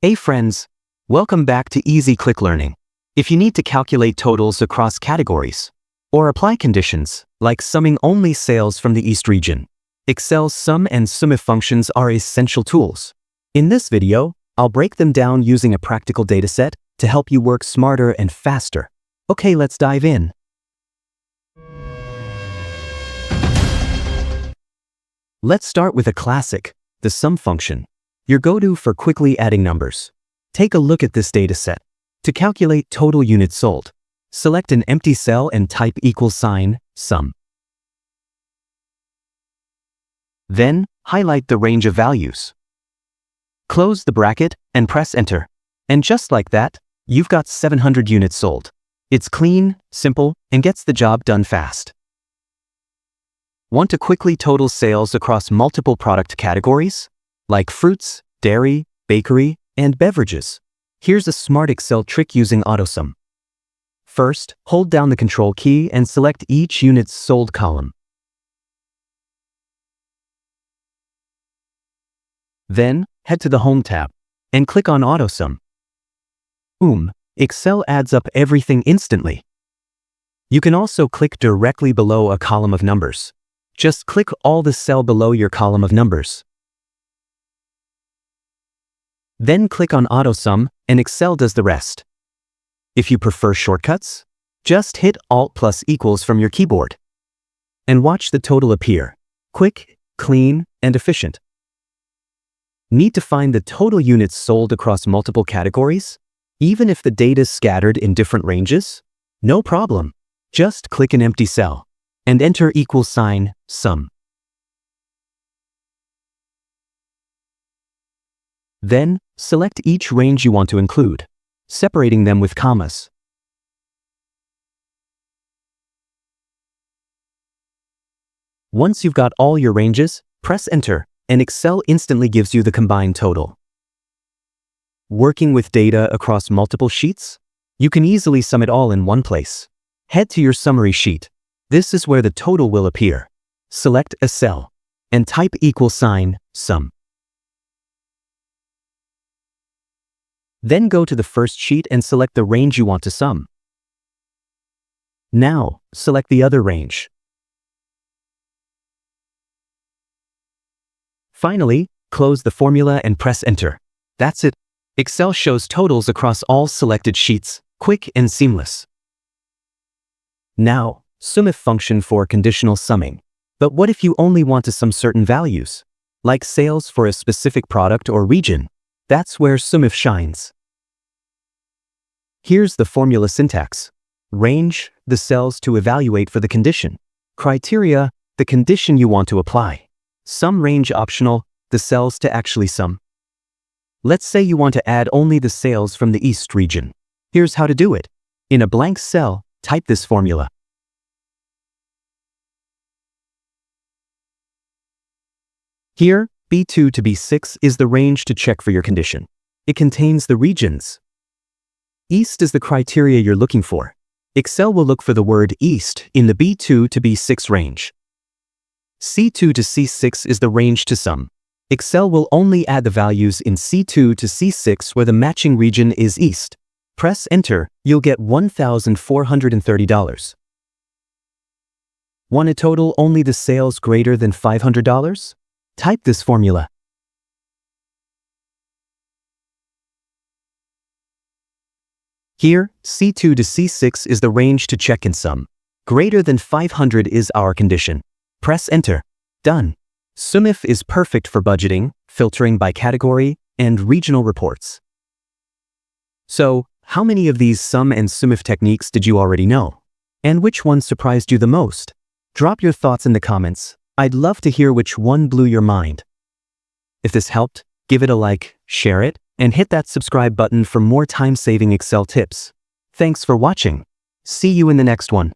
Hey friends, welcome back to Easy Click Learning. If you need to calculate totals across categories or apply conditions like summing only sales from the East region, Excel's SUM and SUMIF functions are essential tools. In this video, I'll break them down using a practical dataset to help you work smarter and faster. Okay, let's dive in. Let's start with a classic, the SUM function, your go-to for quickly adding numbers. Take a look at this dataset. To calculate total units sold, select an empty cell and type =SUM. Then, highlight the range of values. Close the bracket and press Enter. And just like that, you've got 700 units sold. It's clean, simple, and gets the job done fast. Want to quickly total sales across multiple product categories, like fruits, dairy, bakery, and beverages? Here's a smart Excel trick using AutoSum. First, hold down the Control key and select each unit's sold column. Then, head to the Home tab and click on AutoSum. Excel adds up everything instantly. You can also click directly below a column of numbers. Just click all the cell below your column of numbers. Then click on AutoSum, and Excel does the rest. If you prefer shortcuts, just hit Alt + from your keyboard. And watch the total appear. Quick, clean, and efficient. Need to find the total units sold across multiple categories? Even if the data's scattered in different ranges? No problem. Just click an empty cell and enter =SUM. Then, select each range you want to include, separating them with commas. Once you've got all your ranges, press Enter, and Excel instantly gives you the combined total. Working with data across multiple sheets? You can easily sum it all in one place. Head to your summary sheet. This is where the total will appear. Select a cell and type =SUM. Then go to the first sheet and select the range you want to sum. Now, select the other range. Finally, close the formula and press Enter. That's it. Excel shows totals across all selected sheets, quick and seamless. Now, SUMIF function for conditional summing. But what if you only want to sum certain values, like sales for a specific product or region? That's where SUMIF shines. Here's the formula syntax. Range, the cells to evaluate for the condition. Criteria, the condition you want to apply. Sum range optional, the cells to actually sum. Let's say you want to add only the sales from the East region. Here's how to do it. In a blank cell, type this formula. Here, B2 to B6 is the range to check for your condition. It contains the regions. East is the criteria you're looking for. Excel will look for the word East in the B2 to B6 range. C2 to C6 is the range to sum. Excel will only add the values in C2 to C6 where the matching region is East. Press Enter, you'll get $1,430. Want to total only the sales greater than $500? Type this formula. Here, C2 to C6 is the range to check and sum. Greater than 500 is our condition. Press Enter. Done. SUMIF is perfect for budgeting, filtering by category, and regional reports. So, how many of these SUM and SUMIF techniques did you already know? And which one surprised you the most? Drop your thoughts in the comments. I'd love to hear which one blew your mind. If this helped, give it a like, share it, and hit that subscribe button for more time-saving Excel tips. Thanks for watching. See you in the next one.